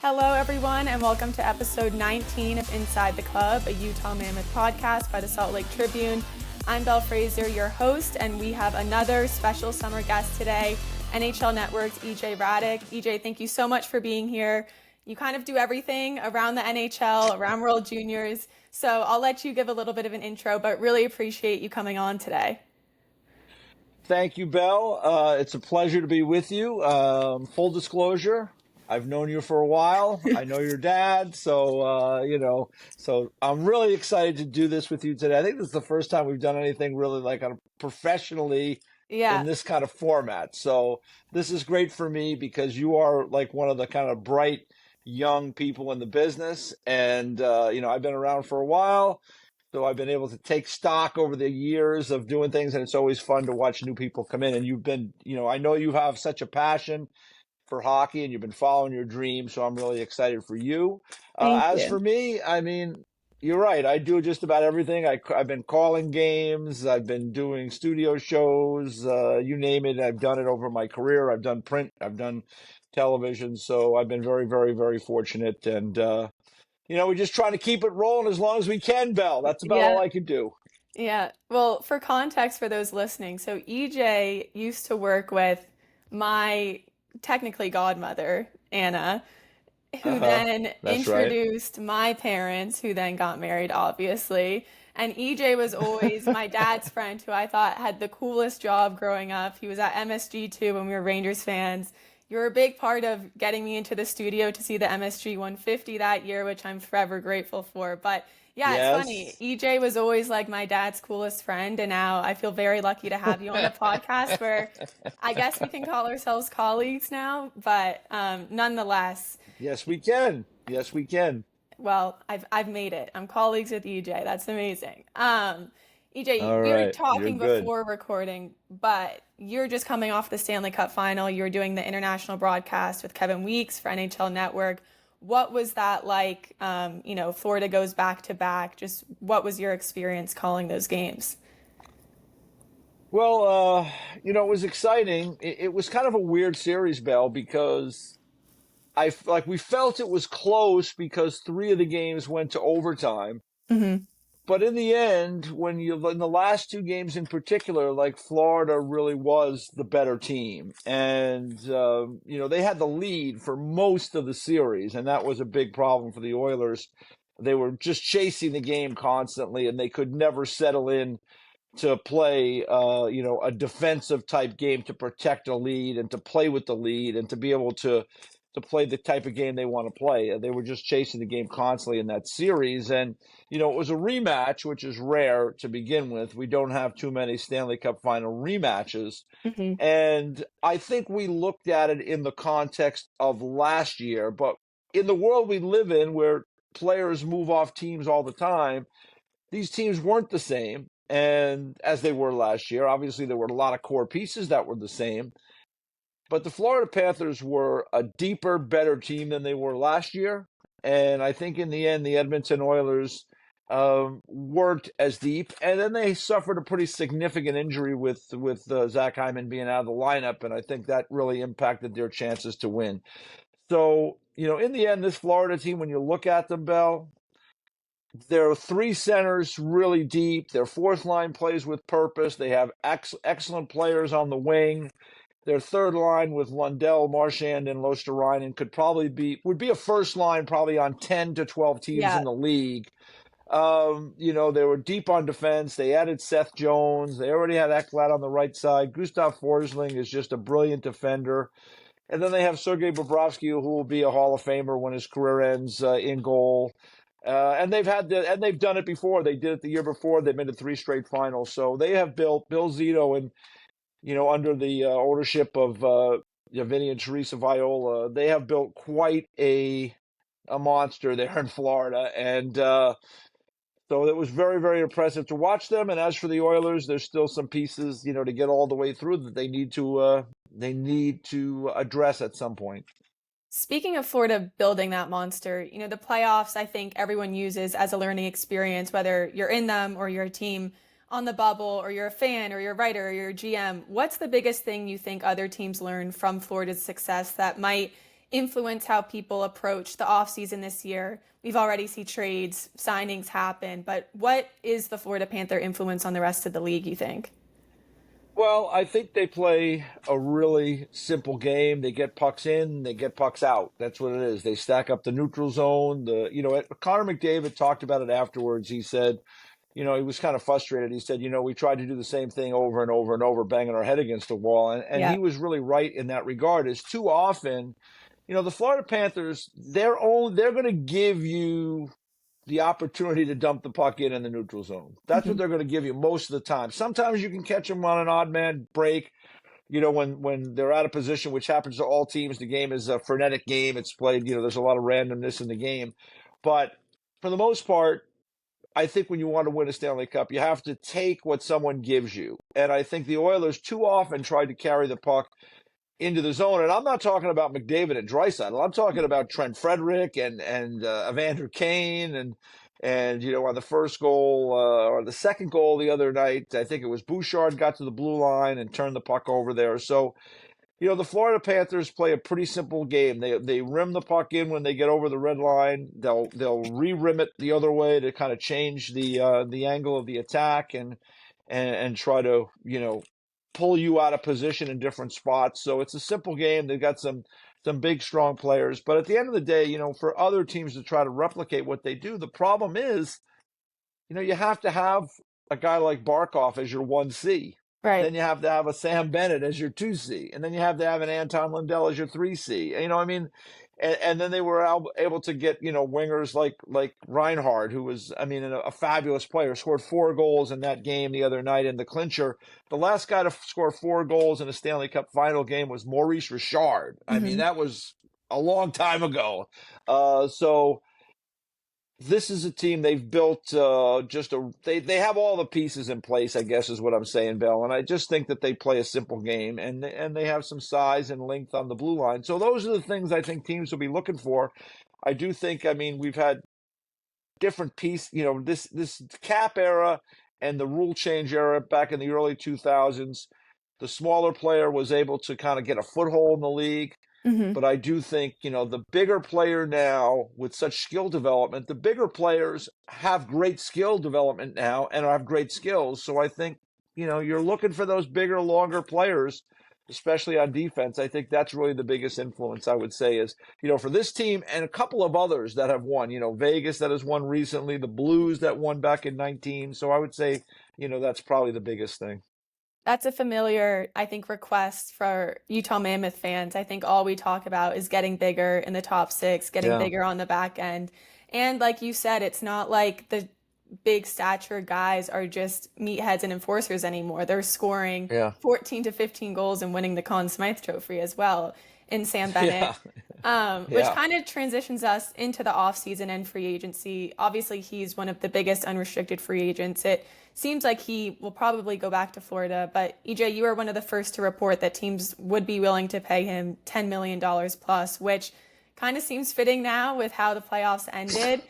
Hello, everyone, and welcome to episode 19 of Inside the Club, a Utah Mammoth podcast by the Salt Lake Tribune. I'm Belle Fraser, your host, and we have another special summer guest today, NHL Network's Hradek. thank you so much for being here. You kind of do everything around the NHL, around World Juniors, so I'll let you give a little bit of an intro, but really appreciate you coming on today. Thank you, Belle. It's a pleasure to be with you. Full disclosure, I've known you for a while. I know your dad, so I'm really excited to do this with you today. I think this is the first time we've done anything really professionally in this kind of format. So this is great for me because you are like one of the kind of bright young people in the business, and I've been around for a while. So I've been able to take stock over the years of doing things, and it's always fun to watch new people come in. And you've been, I know you have such a passion for hockey and you've been following your dream. So I'm really excited for you. Thank As you. for me, I mean, you're right. I do just about everything. I've been calling games. I've been doing studio shows, you name it. I've done it over my career. I've done print. I've done television. So I've been very, very, very fortunate. And, we're just trying to keep it rolling as long as we can, Belle. That's about all I can do. Yeah. Well, for context for those listening, so EJ used to work with my technically godmother, Anna, who then introduced my parents, who then got married, obviously. And EJ was always my dad's friend, who I thought had the coolest job growing up. He was at MSG too when we were Rangers fans. You were a big part of getting me into the studio to see the MSG 150 that year, which I'm forever grateful for. But yeah, It's funny. EJ was always like my dad's coolest friend, and now I feel very lucky to have you on the podcast where I guess we can call ourselves colleagues now, but nonetheless. Yes, we can. Yes, we can. Well, I've made it. I'm colleagues with EJ. That's amazing. EJ, we were talking before recording, but you're just coming off the Stanley Cup final. You were doing the international broadcast with Kevin Weeks for NHL Network. What was that like? Florida goes back to back. Just what was your experience calling those games? Well, it was exciting. It was kind of a weird series, Belle, because we felt it was close because 3 of the games went to overtime. Mm-hmm. But in the end, in the last 2 games in particular, like Florida really was the better team. And, they had the lead for most of the series, and that was a big problem for the Oilers. They were just chasing the game constantly, and they could never settle in to play, a defensive type game to protect a lead and to play with the lead and to be able to play the type of game they want to play. They were just chasing the game constantly in that series. And, it was a rematch, which is rare to begin with. We don't have too many Stanley Cup final rematches. Mm-hmm. And I think we looked at it in the context of last year. But in the world we live in, where players move off teams all the time, these teams weren't the same and as they were last year. Obviously, there were a lot of core pieces that were the same. But the Florida Panthers were a deeper, better team than they were last year. And I think in the end, the Edmonton Oilers weren't as deep. And then they suffered a pretty significant injury with Zach Hyman being out of the lineup. And I think that really impacted their chances to win. So, in the end, this Florida team, when you look at them, Belle, there are 3 centers really deep. Their fourth line plays with purpose. They have excellent players on the wing. Their third line with Lundell, Marchand, and Luostarinen would be a first line probably on 10 to 12 teams in the league. They were deep on defense. They added Seth Jones. They already had Ekblad on the right side. Gustav Forsling is just a brilliant defender. And then they have Sergei Bobrovsky, who will be a Hall of Famer when his career ends in goal. And they've done it before. They did it the year before. They made it 3 straight finals. So they have built Bill Zito and under the ownership of Vinny and Teresa Viola, they have built quite a monster there in Florida. And so it was very, very impressive to watch them. And as for the Oilers, there's still some pieces, to get all the way through that they need to address at some point. Speaking of Florida building that monster, the playoffs, I think everyone uses as a learning experience, whether you're in them or you're a team on the bubble or you're a fan or you're a writer or you're a GM. What's the biggest thing you think other teams learn from Florida's success that might influence how people approach the offseason this year? We've already seen trades, signings happen, but what is the Florida Panther influence on the rest of the league, you think? Well, I think they play a really simple game. They get pucks in, they get pucks out. That's what it is. They stack up the neutral zone. Connor McDavid talked about it afterwards. He said, he was kind of frustrated. He said, we tried to do the same thing over and over and over, banging our head against the wall. And Yeah. he was really right in that regard. Is too often, the Florida Panthers, they're going to give you the opportunity to dump the puck in the neutral zone. That's what Mhm. they're going to give you most of the time. Sometimes you can catch them on an odd man break, when they're out of position, which happens to all teams. The game is a frenetic game. It's played, there's a lot of randomness in the game. But for the most part, I think when you want to win a Stanley Cup, you have to take what someone gives you. And I think the Oilers too often tried to carry the puck into the zone. And I'm not talking about McDavid and Draisaitl. I'm talking about Trent Frederick and Evander Kane and on the first goal or the second goal the other night, I think it was Bouchard got to the blue line and turned the puck over there. So the Florida Panthers play a pretty simple game. They rim the puck in when they get over the red line. They'll re-rim it the other way to kind of change the angle of the attack and try to pull you out of position in different spots. So it's a simple game. They've got some big strong players, but at the end of the day, for other teams to try to replicate what they do, the problem is you have to have a guy like Barkov as your 1C. Right. Then you have to have a Sam Bennett as your 2C. And then you have to have an Anton Lundell as your 3C. And then they were able to get, wingers like Reinhard, who was, a fabulous player, scored 4 goals in that game the other night in the clincher. The last guy to score 4 goals in a Stanley Cup final game was Maurice Richard. That was a long time ago. So this is a team they've built they have all the pieces in place, I guess is what I'm saying, Belle. And I just think that they play a simple game and they have some size and length on the blue line. So those are the things I think teams will be looking for. I do think, we've had different piece, this cap era and the rule change era back in the early 2000s. The smaller player was able to kind of get a foothold in the league. Hmm. But I do think, the bigger player now with such skill development, the bigger players have great skill development now and have great skills. So I think, you're looking for those bigger, longer players, especially on defense. I think that's really the biggest influence, I would say, is, for this team and a couple of others that have won, Vegas that has won recently, the Blues that won back in 19. So I would say, that's probably the biggest thing. That's a familiar, I think, request for Utah Mammoth fans. I think all we talk about is getting bigger in the top 6, getting Yeah. bigger on the back end. And like you said, it's not like the big stature guys are just meatheads and enforcers anymore. They're scoring Yeah. 14 to 15 goals and winning the Conn Smythe Trophy as well in Sam Bennett. Yeah. Which Yeah. kind of transitions us into the offseason and free agency. Obviously, he's one of the biggest unrestricted free agents. It seems like he will probably go back to Florida, but EJ, you were one of the first to report that teams would be willing to pay him $10 million plus, which kind of seems fitting now with how the playoffs ended.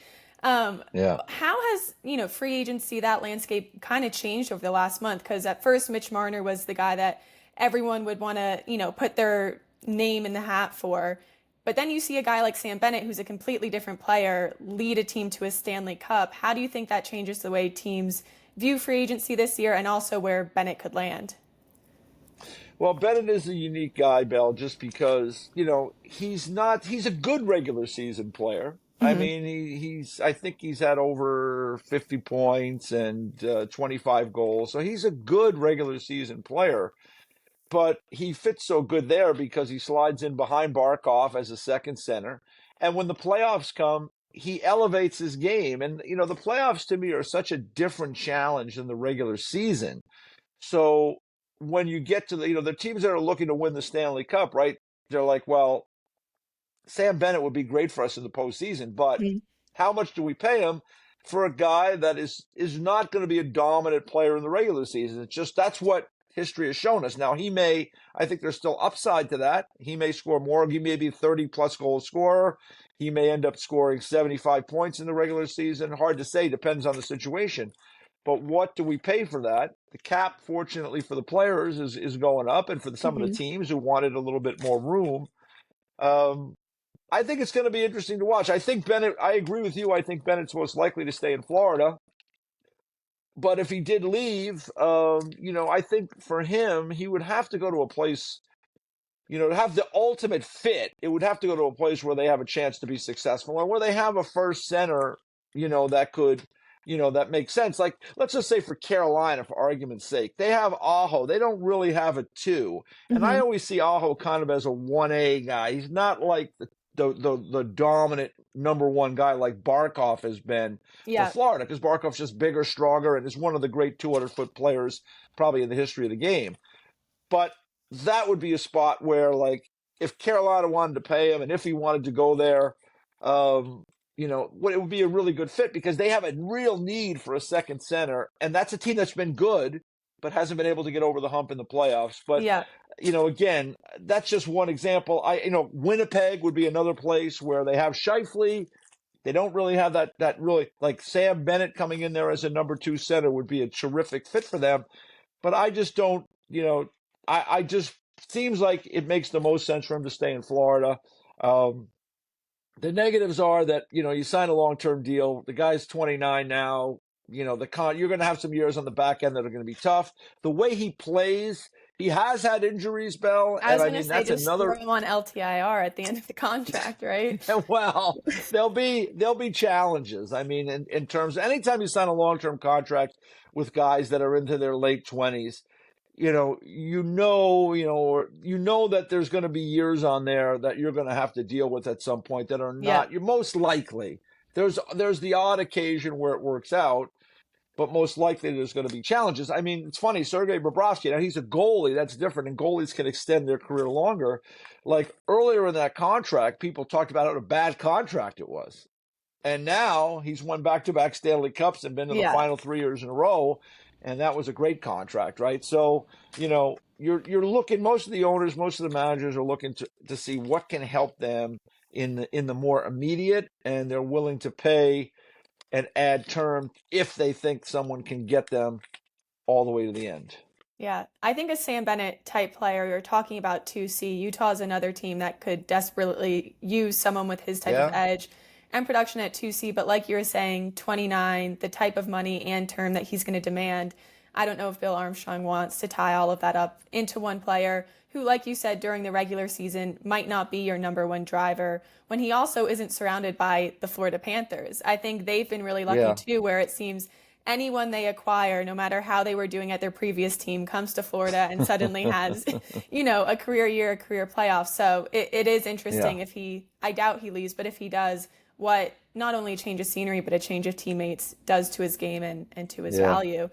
Yeah. How has, free agency, that landscape kind of changed over the last month? Because at first, Mitch Marner was the guy that everyone would want to, put their name in the hat for. But then you see a guy like Sam Bennett, who's a completely different player, lead a team to a Stanley Cup. How do you think that changes the way teams view free agency this year and also where Bennett could land? Well, Bennett is a unique guy, Bell, just because, he's a good regular season player. Hmm. I think he's had over 50 points and 25 goals. So he's a good regular season player. But he fits so good there because he slides in behind Barkov as a second center. And when the playoffs come, he elevates his game. And, the playoffs to me are such a different challenge than the regular season. So when you get to the teams that are looking to win the Stanley Cup, right? They're like, well, Sam Bennett would be great for us in the postseason, but how much do we pay him for a guy that is not going to be a dominant player in the regular season? It's just that's what history has shown us. Now, I think there's still upside to that. He may score more. He may be a 30-plus goal scorer. He may end up scoring 75 points in the regular season. Hard to say. Depends on the situation. But what do we pay for that? The cap, fortunately for the players, is going up, and for some of the Hmm. teams who wanted a little bit more room, I think it's going to be interesting to watch. I think Bennett, I agree with you. I think Bennett's most likely to stay in Florida. But if he did leave, I think for him, he would have to go to a place, to have the ultimate fit. It would have to go to a place where they have a chance to be successful and where they have a first center, that could, that makes sense. Like, let's just say for Carolina, for argument's sake, they have Aho. They don't really have a two. And I always see Aho kind of as a 1A guy. He's not like the dominant number one guy like Barkov has been for Florida, because Barkov's just bigger, stronger, and is one of the great 200-foot players probably in the history of the game. But that would be a spot where, like, if Carolina wanted to pay him and if he wanted to go there, it would be a really good fit because they have a real need for a second center. And that's a team that's been good, but hasn't been able to get over the hump in the playoffs. But, again, that's just one example. Winnipeg would be another place where they have Scheifele. They don't really have that really, like, Sam Bennett coming in there as a number two center would be a terrific fit for them. But I just don't, I just seems like it makes the most sense for him to stay in Florida. The negatives are that, you sign a long-term deal. The guy's 29 now. You're going to have some years on the back end that are going to be tough. The way he plays, he has had injuries, Belle. I was going to say, just throw him on LTIR at the end of the contract, right? Well, there'll be challenges. I mean, in terms of anytime you sign a long-term contract with guys that are into their late 20s, that there's going to be years on there that you're going to have to deal with at some point that are not. You're most likely. There's the odd occasion where it works out, but most likely there's going to be challenges. I mean, it's funny, Sergei Bobrovsky, now he's a goalie. That's different, and goalies can extend their career longer. Like, earlier in that contract, people talked about what a bad contract it was. And now he's won back-to-back Stanley Cups and been to the final 3 years in a row. And that was a great contract, right? So, you're looking, most of the owners, most of the managers are looking to see what can help them in the more immediate, and they're willing to pay and add term if they think someone can get them all the way to the end. Yeah, I think a Sam Bennett type player, you're talking about 2C. Utah is another team that could desperately use someone with his type of edge and production at 2C. But like you were saying, 29, the type of money and term that he's going to demand. I don't know if Bill Armstrong wants to tie all of that up into one player who, like you said, during the regular season might not be your number one driver, when he also isn't surrounded by the Florida Panthers. I think they've been really lucky too, where it seems anyone they acquire, no matter how they were doing at their previous team, comes to Florida and suddenly has, a career year, a career playoff. So it is interesting I doubt he leaves, but if he does, what not only a change of scenery, but a change of teammates does to his game and to his value.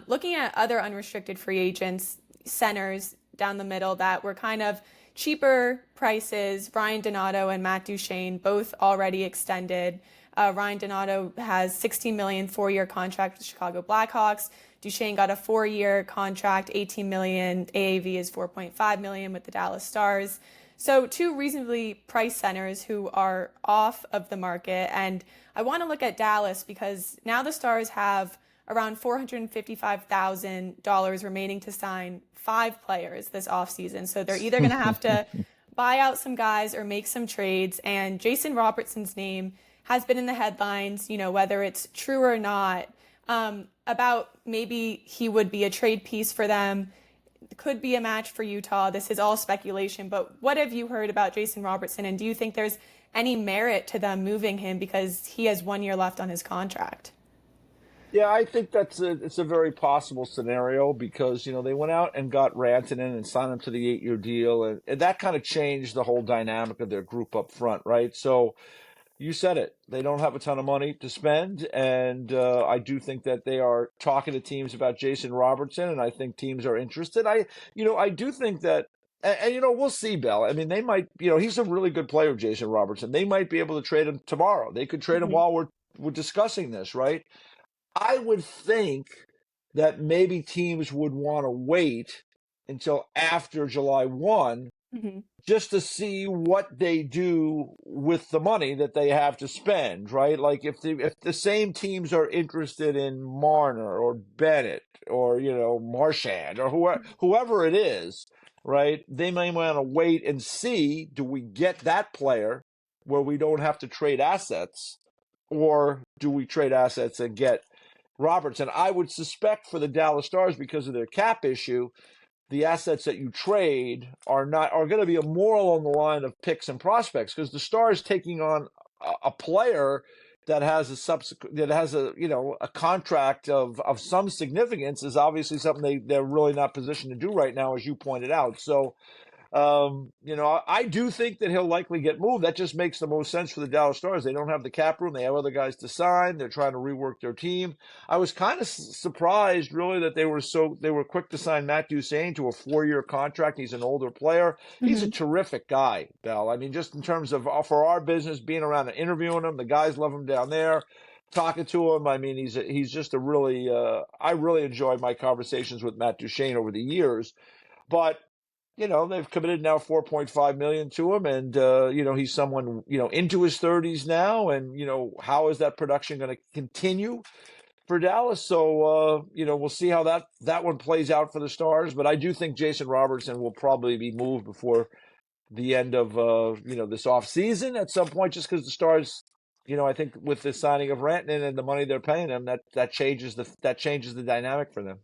Looking at other unrestricted free agents, centers down the middle that were kind of cheaper prices, Ryan Donato and Matt Duchene, both already extended. Ryan Donato has $16 million 4-year contract with the Chicago Blackhawks. Duchene got a 4-year contract, $18 million. AAV is $4.5 million with the Dallas Stars. So two reasonably priced centers who are off of the market. And I want to look at Dallas because now the Stars have around $455,000 remaining to sign 5 players this offseason. So they're either going to have to buy out some guys or make some trades. And Jason Robertson's name has been in the headlines, whether it's true or not, about maybe he would be a trade piece for them, could be a match for Utah. This is all speculation, but what have you heard about Jason Robertson? And do you think there's any merit to them moving him because he has 1 year left on his contract? Yeah, I think it's a very possible scenario because, they went out and got Rantanen and signed him to the 8-year deal. And that kind of changed the whole dynamic of their group up front, right? So you said it. They don't have a ton of money to spend. And I do think that they are talking to teams about Jason Robertson. And I think teams are interested. I do think that, and we'll see, Belle. I mean, they might, he's a really good player, Jason Robertson. They might be able to trade him tomorrow. They could trade him while we're discussing this, right? I would think that maybe teams would want to wait until after July 1 just to see what they do with the money that they have to spend, right? Like if the same teams are interested in Marner or Bennett or, Marchand or whoever it is, right? They may want to wait and see, do we get that player where we don't have to trade assets, or do we trade assets and get Robertson? I would suspect for the Dallas Stars, because of their cap issue, the assets that you trade are going to be more along the line of picks and prospects, because the Stars taking on a player that has a contract of some significance is obviously something they're really not positioned to do right now, as you pointed out. So I do think that he'll likely get moved. That just makes the most sense for the Dallas Stars. They don't have the cap room. They have other guys to sign. They're trying to rework their team. I was kind of surprised, really, that they were quick to sign Matt Duchene to a 4-year contract. He's an older player. He's a terrific guy, Belle. I mean, just in terms of for our business, being around and interviewing him, the guys love him down there. Talking to him, I mean, he's just a really. I really enjoyed my conversations with Matt Duchene over the years, but. They've committed now $4.5 million to him, and he's someone into his 30s now, and how is that production going to continue for Dallas? So we'll see how that one plays out for the Stars. But I do think Jason Robertson will probably be moved before the end of this offseason at some point, just because the Stars. I think with the signing of Rantanen and the money they're paying him, that changes the dynamic for them.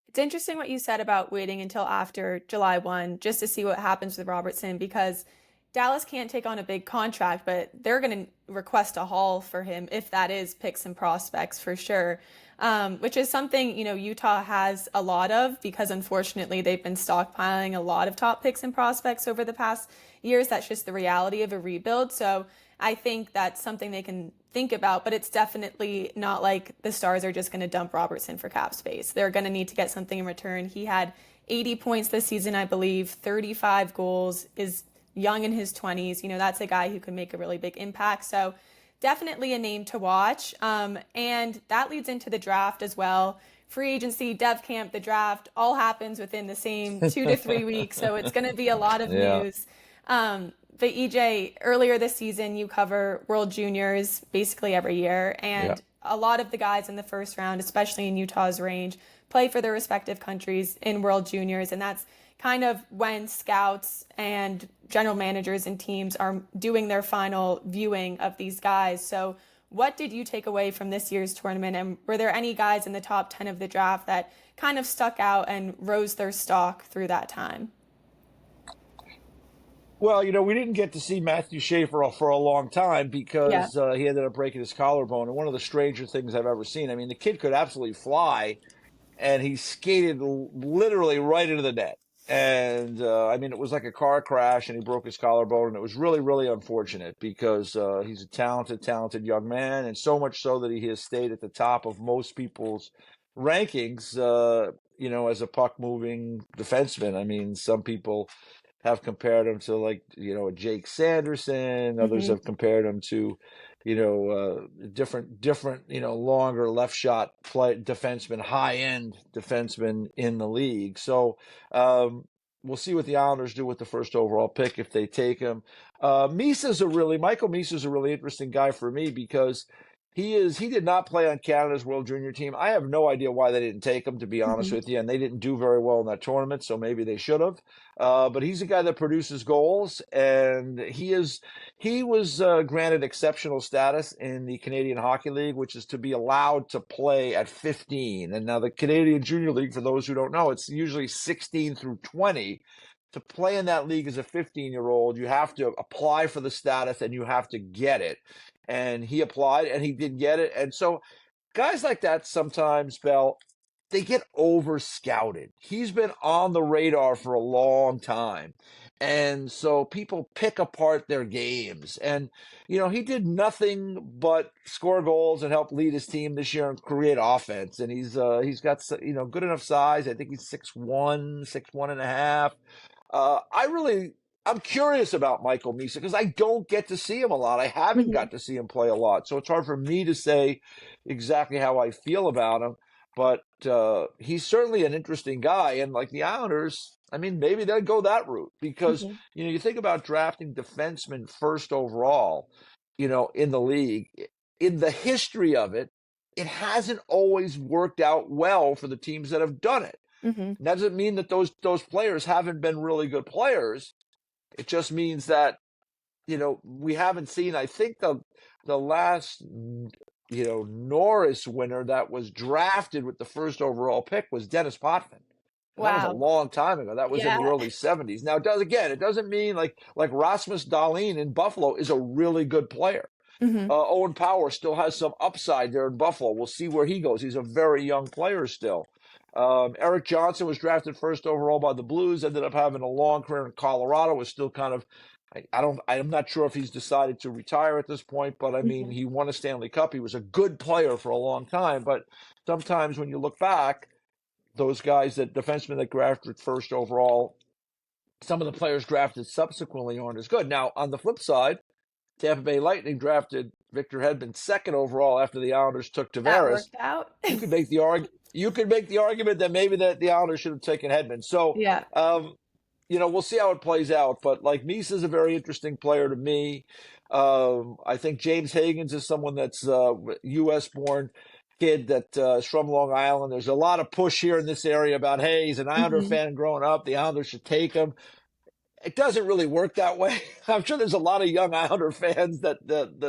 It's interesting what you said about waiting until after July 1 just to see what happens with Robertson, because Dallas can't take on a big contract, but they're going to request a haul for him if that is picks and prospects for sure, which is something, Utah has a lot of, because unfortunately they've been stockpiling a lot of top picks and prospects over the past years. That's just the reality of a rebuild. So I think that's something they can think about, but it's definitely not like the Stars are just going to dump Robertson for cap space. They're going to need to get something in return. He had 80 points this season, I believe, 35 goals, is young in his 20s. That's a guy who can make a really big impact. So definitely a name to watch. And that leads into the draft as well. Free agency, dev camp, the draft all happens within the same 2 to 3 weeks. So it's going to be a lot of news. But EJ, earlier this season, you cover World Juniors basically every year. And a lot of the guys in the first round, especially in Utah's range, play for their respective countries in World Juniors. And that's kind of when scouts and general managers and teams are doing their final viewing of these guys. So what did you take away from this year's tournament? And were there any guys in the top 10 of the draft that kind of stuck out and rose their stock through that time? Well, we didn't get to see Matthew Schaefer for a long time because he ended up breaking his collarbone. And one of the stranger things I've ever seen, I mean, the kid could absolutely fly, and he skated literally right into the net. And, it was like a car crash, and he broke his collarbone. And it was really, really unfortunate because he's a talented young man, and so much so that he has stayed at the top of most people's rankings, as a puck-moving defenseman. I mean, some people have compared him to a Jake Sanderson. Others have compared him to, different, longer left shot defenseman, high end defenseman in the league. So we'll see what the Islanders do with the first overall pick if they take him. Michael Misa's a really interesting guy for me because he did not play on Canada's World Junior team. I have no idea why they didn't take him, to be honest with you, and they didn't do very well in that tournament, so maybe they should have. But he's a guy that produces goals, and he was granted exceptional status in the Canadian Hockey League, which is to be allowed to play at 15. And now the Canadian Junior League, for those who don't know, it's usually 16 through 20. To play in that league as a 15-year-old, you have to apply for the status and you have to get it. And he applied and he did get it. And so guys like that sometimes, Belle, they get over scouted. He's been on the radar for a long time. And so people pick apart their games. And, he did nothing but score goals and help lead his team this year and create offense. And he's got, good enough size. I think he's 6'1", 6'1.5". I'm curious about Michael Misa because I don't get to see him a lot. I haven't got to see him play a lot. So it's hard for me to say exactly how I feel about him. But he's certainly an interesting guy. And like the Islanders, maybe they'll go that route because, you think about drafting defensemen first overall, in the league. In the history of it, it hasn't always worked out well for the teams that have done it. That doesn't mean that those players haven't been really good players. It just means that we haven't seen, I think the last, Norris winner that was drafted with the first overall pick was Dennis Potvin. And that was a Wow. long time ago. That was in the Yeah. early 70s. Now, it doesn't mean like Rasmus Dahlin in Buffalo is a really good player. Hmm. Owen Power still has some upside there in Buffalo. We'll see where he goes. He's a very young player still. Eric Johnson was drafted first overall by the Blues, ended up having a long career in Colorado, was still kind of, I'm not sure if he's decided to retire at this point, but I mean, Hmm. he won a Stanley Cup. He was a good player for a long time, but sometimes when you look back, those guys, that defensemen that drafted first overall, some of the players drafted subsequently aren't as good. Now, on the flip side, Tampa Bay Lightning drafted Victor Hedman second overall after the Islanders took That Tavares. worked out. You could make the argument that maybe the Islanders should have taken Hedman. So, Yeah. we'll see how it plays out. But like Meese is a very interesting player to me. I think James Hagens is someone that's U.S. born kid that is from Long Island. There's a lot of push here in this area about, hey, he's an Islander Hmm. fan growing up. The Islanders should take him. It doesn't really work that way. I'm sure there's a lot of young Islander fans that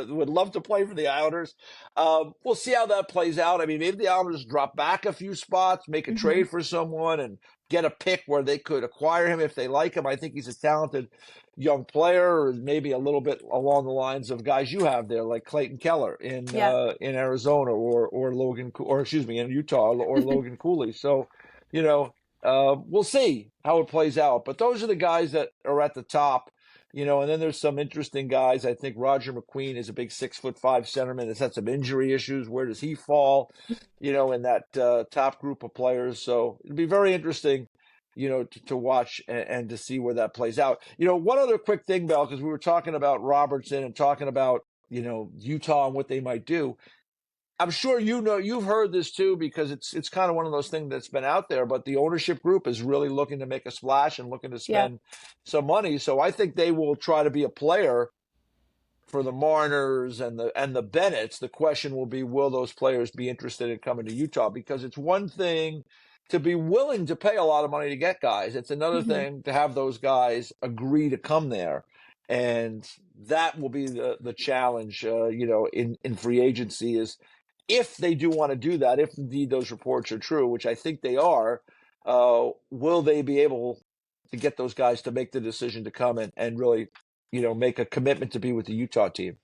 would love to play for the Islanders. We'll see how that plays out. I mean, maybe the Islanders drop back a few spots, make a Hmm. trade for someone, and get a pick where they could acquire him if they like him. I think he's a talented young player, or maybe a little bit along the lines of guys you have there, like Clayton Keller Yeah. in Arizona, or in Utah, or Logan Cooley. So, you know, we'll see how it plays out. But those are the guys that are at the top, and then there's some interesting guys. I think Roger McQueen is a big 6'5" centerman that's had some injury issues. Where does he fall, in that top group of players? So it'd be very interesting, to watch and to see where that plays out. One other quick thing, Bell, because we were talking about Robertson and talking about, Utah and what they might do. I'm sure you've heard this too, because it's kind of one of those things that's been out there, but the ownership group is really looking to make a splash and looking to Yeah. spend some money. So I think they will try to be a player for the Mariners and the Bennetts. The question will be, will those players be interested in coming to Utah? Because it's one thing to be willing to pay a lot of money to get guys. It's another Hmm. thing to have those guys agree to come there. And that will be the challenge, in free agency, is if they do want to do that, if indeed those reports are true, which I think they are, will they be able to get those guys to make the decision to come and really, make a commitment to be with the Utah team?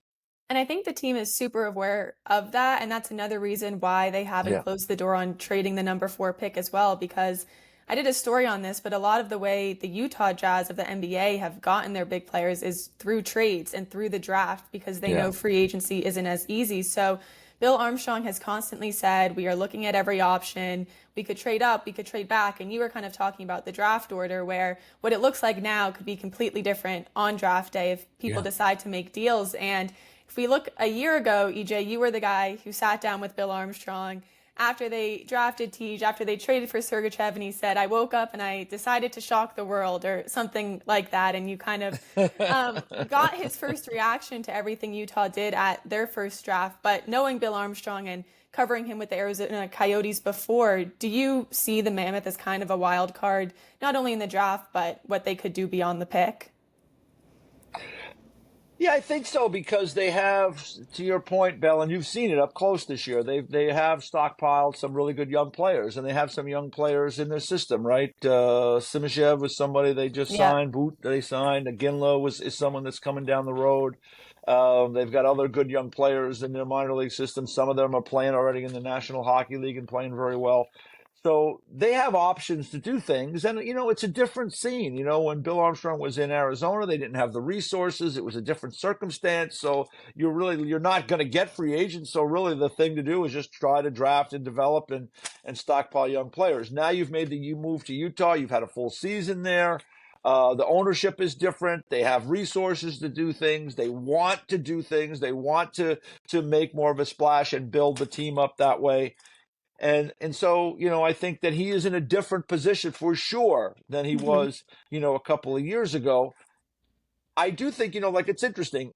And I think the team is super aware of that. And that's another reason why they haven't Yeah. closed the door on trading the number 4 pick as well. Because I did a story on this, but a lot of the way the Utah Jazz of the NBA have gotten their big players is through trades and through the draft because they Yeah. know free agency isn't as easy. So Bill Armstrong has constantly said, we are looking at every option. We could trade up, we could trade back. And you were kind of talking about the draft order, where what it looks like now could be completely different on draft day if people Yeah. decide to make deals. And if we look a year ago, EJ, you were the guy who sat down with Bill Armstrong after they drafted Tej, after they traded for Sergachev, and he said, I woke up and I decided to shock the world, or something like that. And you kind of got his first reaction to everything Utah did at their first draft. But knowing Bill Armstrong and covering him with the Arizona Coyotes before, do you see the Mammoth as kind of a wild card, not only in the draft, but what they could do beyond the pick? Yeah, I think so, because they have, to your point, Bell, and you've seen it up close this year. They have stockpiled some really good young players, and they have some young players in their system, right? Simashev was somebody they just Yeah. signed. Boot they signed. Aginla is someone that's coming down the road. They've got other good young players in their minor league system. Some of them are playing already in the National Hockey League and playing very well. So they have options to do things. And, it's a different scene. When Bill Armstrong was in Arizona, they didn't have the resources. It was a different circumstance. So you're not going to get free agents. So really the thing to do is just try to draft and develop and stockpile young players. Now you move to Utah. You've had a full season there. The ownership is different. They have resources to do things. They want to do things. They want to make more of a splash and build the team up that way. And so, I think that he is in a different position for sure than he Hmm. was, a couple of years ago. I do think, like, it's interesting.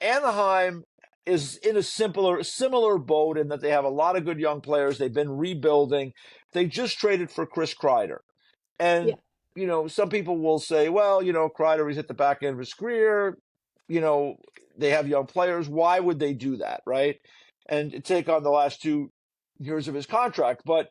Anaheim is in a similar boat in that they have a lot of good young players. They've been rebuilding. They just traded for Chris Kreider. Yeah. And, some people will say, well, Kreider, he's at the back end of his career. they have young players. Why would they do that, right? And take on the last 2 years of his contract. But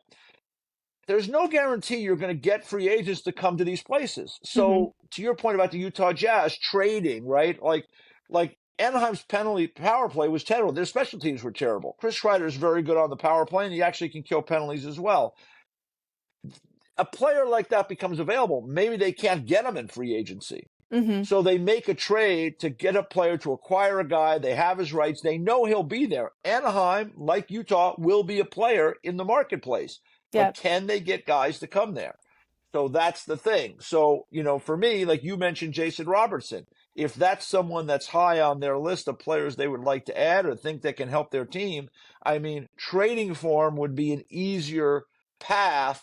there's no guarantee you're going to get free agents to come to these places. Mm-hmm. So to your point about the Utah Jazz trading, right? Like Anaheim's penalty power play was terrible. Their special teams were terrible. Chris Kreider is very good on the power play, and he actually can kill penalties as well. A player like that becomes available. Maybe they can't get him in free agency. Mm-hmm. So they make a trade to get a player to acquire a guy. They have his rights. They know he'll be there. Anaheim, like Utah, will be a player in the marketplace. But can they get guys to come there? So that's the thing. So, for me, like you mentioned, Jason Robertson, if that's someone that's high on their list of players they would like to add or think that can help their team, I mean, trading for him would be an easier path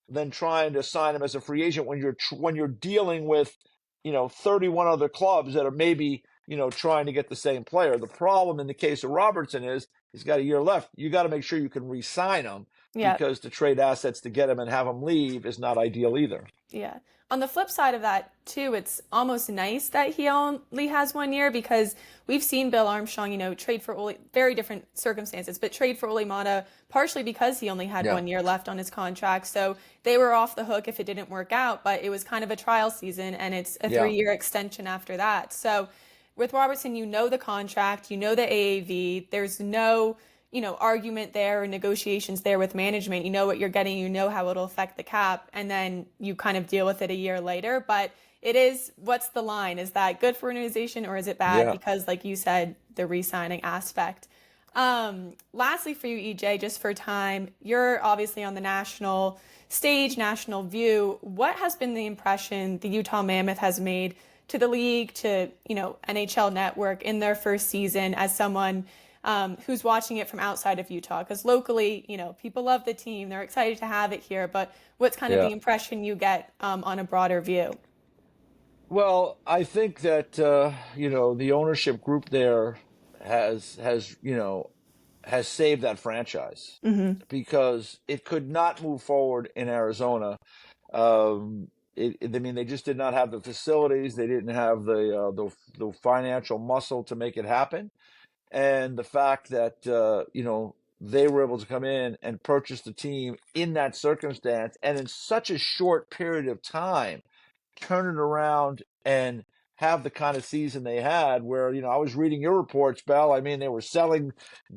than trying to sign him as a free agent when you're dealing with 31 other clubs that are maybe, trying to get the same player. The problem in the case of Robertson is he's got a year left. You got to make sure you can re-sign him because to trade assets to get him and have him leave is not ideal either. Yeah. On the flip side of that, too, it's almost nice that he only has 1 year because we've seen Bill Armstrong, trade for Ole, very different circumstances, but trade for Ole Mata partially because he only had 1 year left on his contract. So they were off the hook if it didn't work out, but it was kind of a trial season and it's a 3-year extension after that. So with Robertson, the contract, the AAV, there's no argument there or negotiations there with management. You know what you're getting, how it'll affect the cap, and then you kind of deal with it a year later. But it is, what's the line? Is that good for an organization or is it bad? Because like you said, the re-signing aspect. Lastly for you, EJ, just for time, you're obviously on the national stage, national view. What has been the impression the Utah Mammoth has made to the league, to, NHL Network in their first season as someone who's watching it from outside of Utah? Because locally, people love the team. They're excited to have it here. But what's kind of the impression you get on a broader view? Well, I think that, the ownership group there has saved that franchise because it could not move forward in Arizona. They just did not have the facilities. They didn't have the financial muscle to make it happen. And the fact that, they were able to come in and purchase the team in that circumstance and in such a short period of time, turn it around and have the kind of season they had where, I was reading your reports, Belle. I mean, they were selling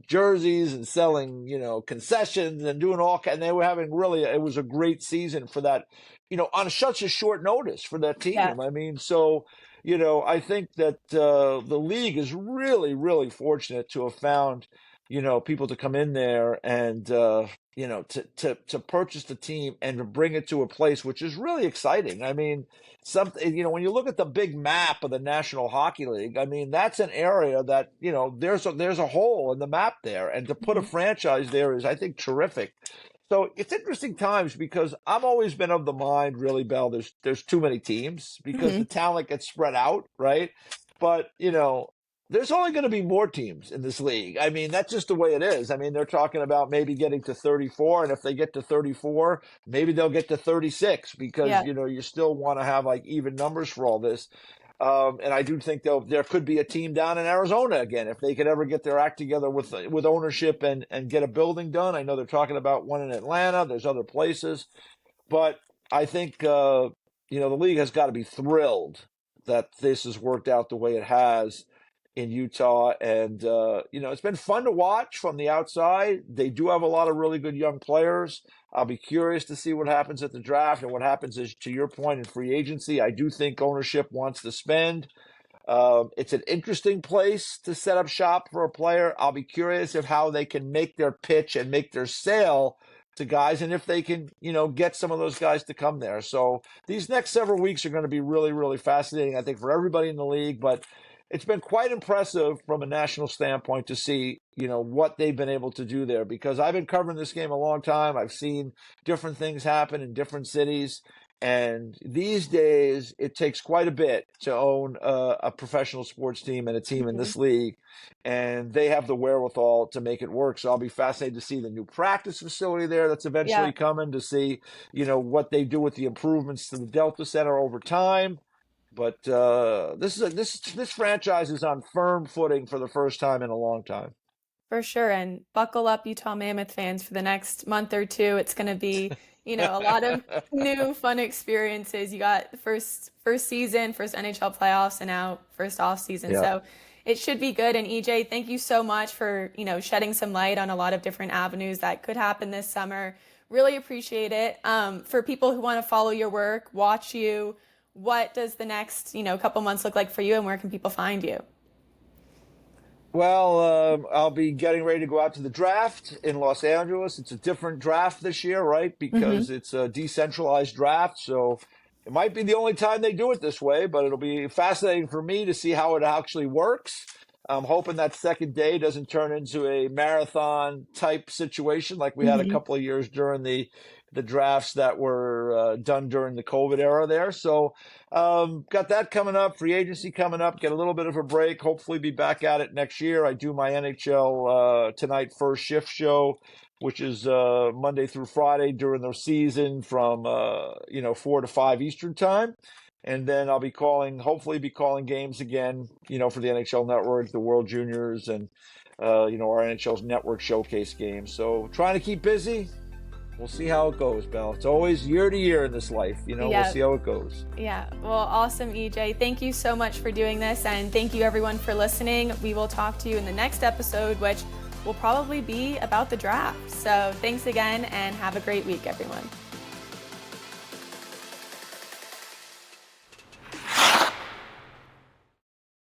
jerseys and selling, concessions and doing and they were having it was a great season for that, on such a short notice for that team. Yeah. I mean, so, I think that the league is really, really fortunate to have found, people to come in there and, to purchase the team and to bring it to a place which is really exciting. I mean, when you look at the big map of the National Hockey League, I mean, that's an area that, there's a hole in the map there. And to put a franchise there is, I think, terrific. So it's interesting times because I've always been of the mind, really, Belle, there's too many teams because the talent gets spread out, right? But, there's only going to be more teams in this league. I mean, that's just the way it is. I mean, they're talking about maybe getting to 34, and if they get to 34, maybe they'll get to 36 because, you still want to have like even numbers for all this. And I do think there could be a team down in Arizona again if they could ever get their act together with ownership and get a building done. I know they're talking about one in Atlanta. There's other places. But I think, the league has got to be thrilled that this has worked out the way it has in Utah. And, it's been fun to watch from the outside. They do have a lot of really good young players. I'll be curious to see what happens at the draft and what happens is, to your point, in free agency. I do think ownership wants to spend. It's an interesting place to set up shop for a player. I'll be curious of how they can make their pitch and make their sale to guys and if they can, get some of those guys to come there. So these next several weeks are going to be really, really fascinating, I think, for everybody in the league. But it's been quite impressive from a national standpoint to see, what they've been able to do there because I've been covering this game a long time. I've seen different things happen in different cities. And these days, it takes quite a bit to own a professional sports team and a team in this league. And they have the wherewithal to make it work. So I'll be fascinated to see the new practice facility there that's eventually coming, to see, what they do with the improvements to the Delta Center over time. But this franchise is on firm footing for the first time in a long time. For sure. And buckle up, Utah Mammoth fans, for the next month or two. It's going to be, a lot of new fun experiences. You got the first season, first NHL playoffs, and now first off season. Yeah. So it should be good. And EJ, thank you so much for, shedding some light on a lot of different avenues that could happen this summer. Really appreciate it. For people who want to follow your work, watch you, what does the next, couple months look like for you, and where can people find you? Well, I'll be getting ready to go out to the draft in Los Angeles. It's a different draft this year, right? Because it's a decentralized draft. So it might be the only time they do it this way, but it'll be fascinating for me to see how it actually works. I'm hoping that second day doesn't turn into a marathon type situation like we had a couple of years during the drafts that were done during the COVID era there. So got that coming up, free agency coming up, get a little bit of a break, hopefully be back at it next year. I do my NHL Tonight First Shift show, which is Monday through Friday during the season from 4 to 5 Eastern time. And then I'll hopefully be calling games again, for the NHL Network, the World Juniors, and, our NHL Network Showcase games. So trying to keep busy. We'll see how it goes, Belle. It's always year to year in this life. We'll see how it goes. Yeah. Well, awesome, EJ. Thank you so much for doing this. And thank you, everyone, for listening. We will talk to you in the next episode, which will probably be about the draft. So thanks again, and have a great week, everyone.